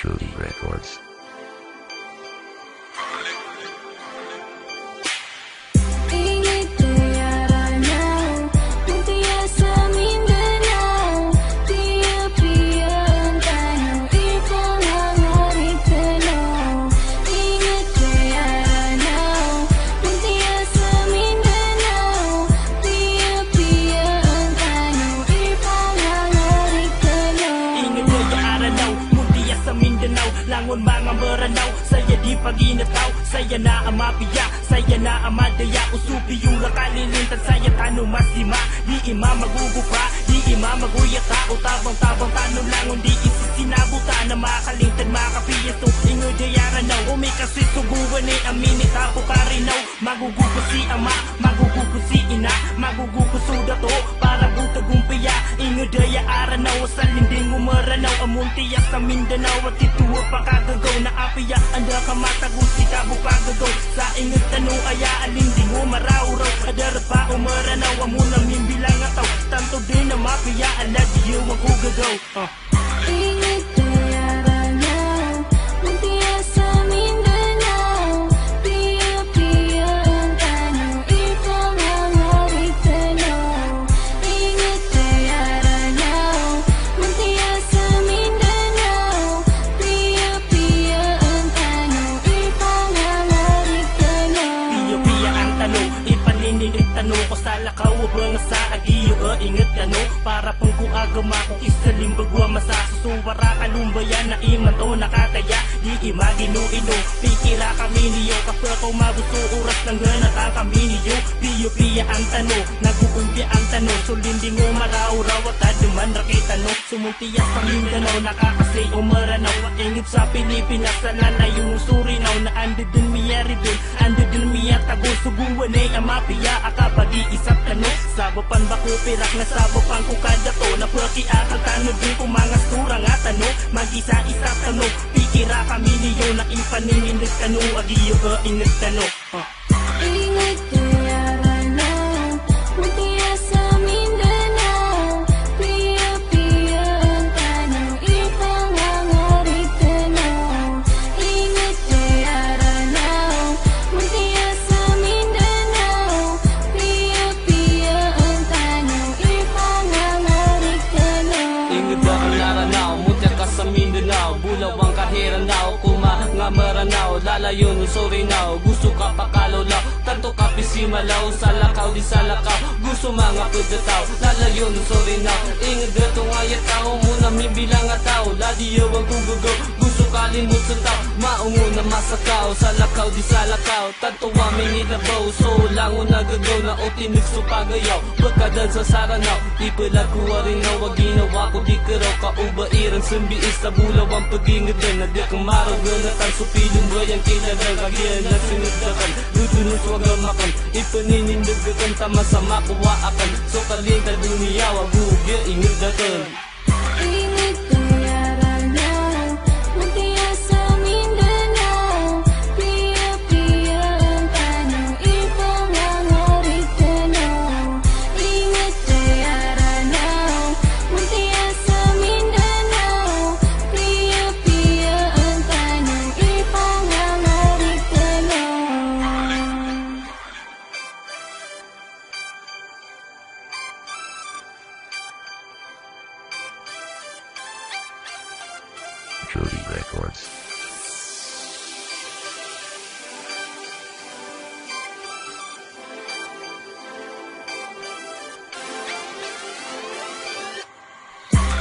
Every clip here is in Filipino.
Truly Records. Langon mga meranaw, saya di paginataw. Saya na ang mapiya, saya na ang madaya. Usupi yung lakalilintan, saya tanong masima. Di ima magugupa, di ima maguyata. O tabang-tabang tanong langon, di isisinabuta na makalintan, makapiya. So ingo dayaranaw, o may kasi subuwan eh. Aminit ako karinaw, magugupo si ama, magugupo si ina, magugupo suda to, para butagumpiya. Ingo daya aranaw, sa linding umaranaw. Amuntiya sa Mindanao, at ituwa pakagagaw na apiya. Anda ka matagos, ikabo pagagaw. Sa ingat tanong aya, alinding umaraw-raw. Adara pa umaranaw, amunang mimbilang ataw. Tanto din na mapiya, aladiyo magugagaw. Ingat dayaranaw, muntiya sa Mindanao. Piya-piya ang tanong, ipangangarik tanaw. Ingat dayaranaw, muntiya sa Mindanao. Piya-piya ang tanong, ipangangarik tanaw. Piya-piya ang tanong, ipaninindig tanong ko sa lakaw. Wabang sa agiyo, ingat tanong. Para pang kuagama kung isalimbagwa masasusuwara kalumbayan na iman to nakataya. Di imagino-ino, pikira kami niyo. Kapag ako magusto oras ng ganat ang kami niyo. Piyo-piya ang tanong, nagukumpya ang tanong. Sulinding umaraw-raw at aduman rakitano. Sumuntiya sa Mindanao, nakakasi umaranaw. Ingit sa Pilipinas, sa lalayo ng Surinaw. Na ando dun miyari dun, ando dun miyatago. Subuan eh ang mapiya, akapag-iisap tanong. Sabapan ba ko pirak na sabapan ko kada to. Napaki akal tanong din kung mga stura nga tanong. Mag-isa-isa tanong, pikira kami niyo. Na ipaninindig tanong, agiyo ka ingat tanong. Ingat dayaranaw, muntiya sa Mindanao. Piya-piya ang tanong, ipangangarik tanaw. Ingat dayaranaw, muntiya sa Mindanao. Piya-piya ang tanong, ipangangarik tanaw. Ingod ka naranaw, mutya ka sa Mindanao. Bulaw ang kahiranaw, nga maranaw. Lalayo ng Surinaw, gusto ka pakalolaw. Tanto ka pisimalaw, sa lakaw di sa lakaw. Gusto mga pagdataw, lalayo ng Surinaw. Ingod gato nga yataw, muna mibilang ataw. Ladiyo ang gugugaw, gusto kalimut sa tao. Maungo na masakaw, sa lakaw di sa lakaw. Tanto wa may ninabaw, so lango nagagaw. Na o tinigso pagayaw, pagkadan sa saranaw. Di pala kuwa rin na wag ginawa ko di karaw. Kaubairan sumbiis sa bulaw ang pag-ingadan. Na di kang maraw ganatan, supilong bayang kilaran. Kagiyan na sinundakan, dudunus wag amakan. Ipaninindagan tama sa makuwa akan. So kalinta dunia wag ugya ingadakan. Ingat dayaranaw, muntiya sa Mindanao. Piya-piya ang tanong, ipangangarik tanaw. Ingat dayaranaw, muntiya sa Mindanao. Piya-piya ang tanong, ipangangarik tanaw. Truly Records.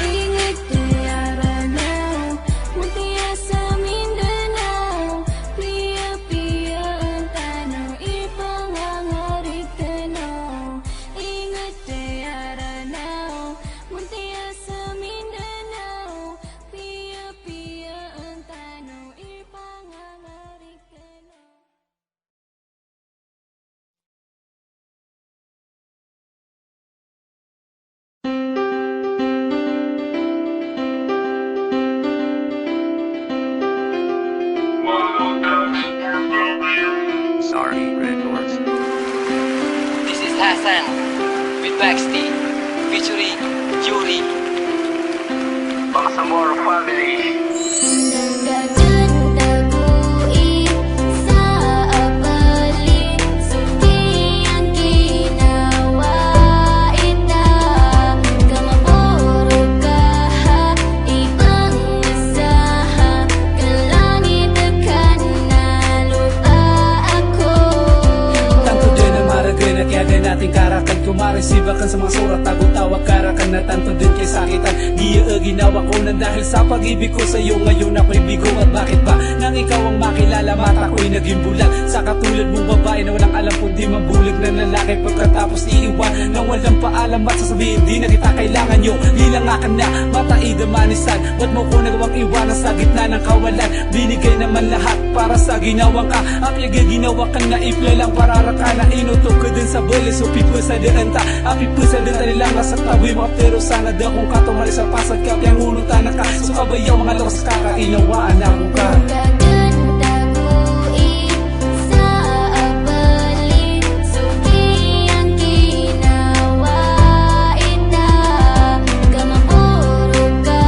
Ingat dayaranaw, muntiya sa Mindanao. Piya-piya ang tanong, ipangangarik tanaw. Ingat dayaranaw, muntiya sa Mindanao. Piya-piya ang tanong, ipangangarik tanaw. Sorry Records. This is Hassan with Baxty featuring Yuri. Bangsamoro family. ginawa ko nang dahil sa pag-ibig ko sa'yo ngayon ako'y bigo. At bakit ba nang ikaw ang makilala mata ko'y naging bulag sa katulad mong babae na walang alam kundi mabulag na lalaki pagkatapos iiwan nang walang paalam at sasabihin di na kita kailangan nyo. Hilangakan na mataida manisan, ba't mo ko nagawang iwanan sa gitna ng kawalan? Binigay naman lahat para sa ginawang ka at ginawa ka na ipla lang para raka na inutok ko din sa bali. So people sa direnta people sa direnta nilang nasa tabi mga pero sana da kung katumali sa pasag ka kaya ngunutan na ka. So kabayaw mga lakas kakainawaan ako ka. Kaganda ko isa abalik suki ang ginawa ita kamapuro ka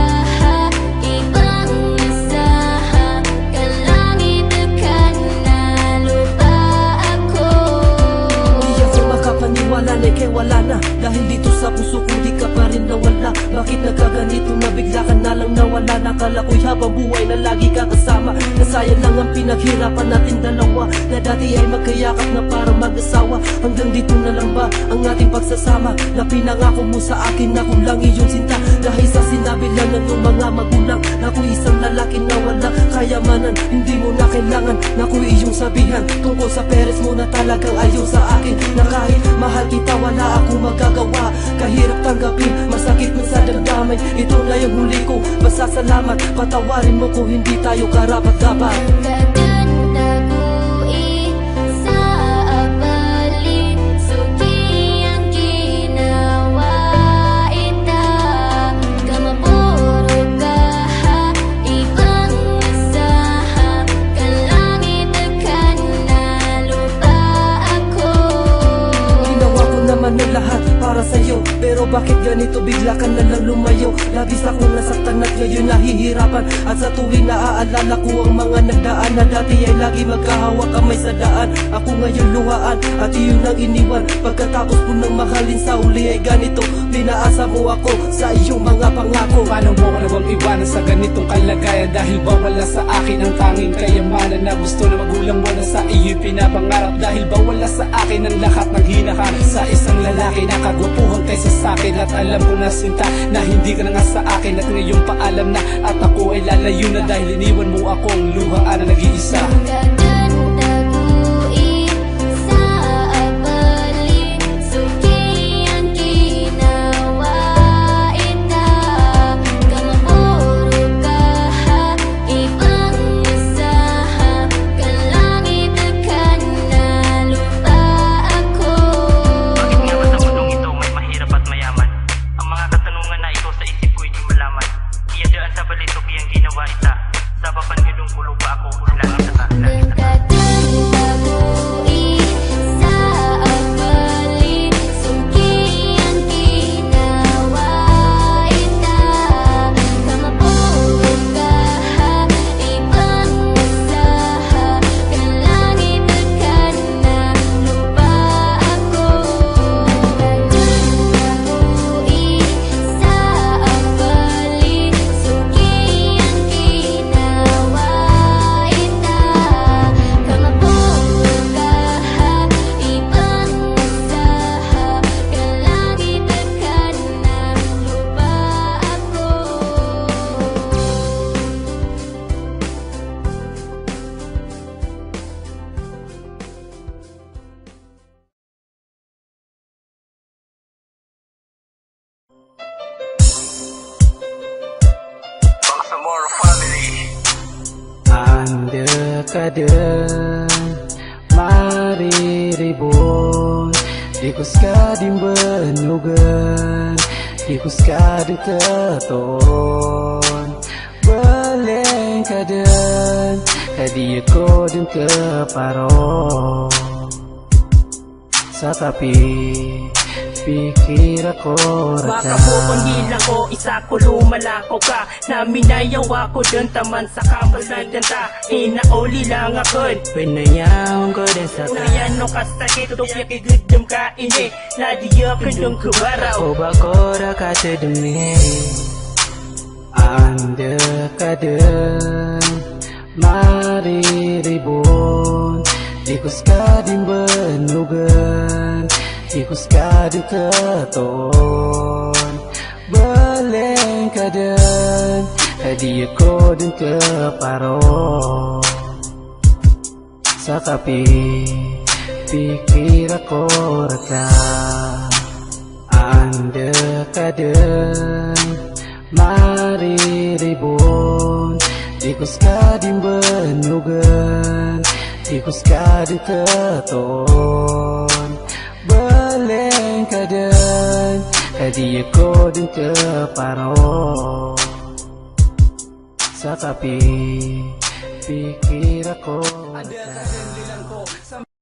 ibang asahan kalangit kan na lupa ako. Di ako makapaniwala na ikay wala na, dahil dito sa puso ko di ka pa rin nawala. Bakit nagkaganito na bigla ka na lang nawala? Nakala ko'y habang buhay na lagi ka kasama. Nasayang lang ang pinaghirapan natin dalawa, na dati ay magkayakap na parang mag-asawa. Hanggang dito na lang ba ang ating pagsasama, na pinangako mo sa akin na kung lang iyong sinta? Dahil sa sinabi lang ng iyong mga magulang na ako'y isang lalaki na wala kayamanan, hindi mo na kailangan na ako'y iyong sabihan tungkol sa peres mo na talagang ayaw sa akin. Na kahit mahal kita wala akong magagawa, kahirap tanggapin, masakit man sa damdamin. Ito na yung huli ko, masasalamat, patawarin mo kung hindi tayo karapat-dapat. Kaganda ko isa abalik suki ang ginawa ita kamapuro ka ibang asahan kalangit kan na lupa ako. Ginawa ko naman ang lahat para sa'yo, pero bakit ganito bigla ka na lang lumayo? Labis akong nasaktan at ngayon nahihirapan, at sa tuwing naaalala ko ang mga nagdaan na dati ay lagi magkahawak kamay sa daan. Ako ngayon luhaan at iyon ang iniwan, pagkatapos ko nang mahalin sa uli ay ganito. Pinaasa mo ako sa iyong mga pangako. Paano mo ko nagawang iwanan sa ganitong kalagayan? Dahil ba wala sa akin ang tanging kayamanan na gusto na magulang mo na sa iyo'y pinapangarap? Dahil ba wala sa akin ang lahat ng hinahanap sa isang lalaki na kagwapuhan kaysa sa akin? At alam ko na sinta na hindi ka na nga sa akin, at ngayon paalam na at ako ay lalayo na dahil iniwan mo akong luhaan na nag-iisa. Kaganda ko isa abalik suki ang ginawa ita kamapuro ka ibang asahan kalangit kan na lupa ako. Bakit nga ba sa mundong ito may mahirap at mayaman? Ang mga katanungan na ito sa isip ko'y di malaman. Iyadaan sa balitok iyang ginawa ita, sa papanggidong kulo pa ako langit sa langit sa Kaganda ko isa abalik suki ang ginawa ita kamapuro ka ibang asahan kalangit kan na lupa ako. Kaganda ko isa abalik suki ang ginawa ita kamapuro ka ibang asahan kalangit kan na lupa ako. Bangsamoro family. Anda kadang mariribon, di ko skading benugan, di ko skading keton. Beleng kadang kadiya ko din keparo, sa tapi pikir ako Baka po pangila ko, isa ko lumalako ka na minayawa ko dun taman sa kampus na ganda. Inauli lang akon pinayaw ko din sa tayan no kasakit tupya kigudum ka ini nadiya kundong kubaraw o bakora ka sa dumi. Anda kadang mariribon, di ko skading benugan, di ko skading keton. Beleng Baleng ka din, hadi ako dun kaparo. Sa kapi, pikir ako raka. Anda ka din, mariribon. Tikus ka din benugan, tikus ka din keton. Baleng ka din, hadi ako dun kaparo. Sa kapi, pikir ako raka.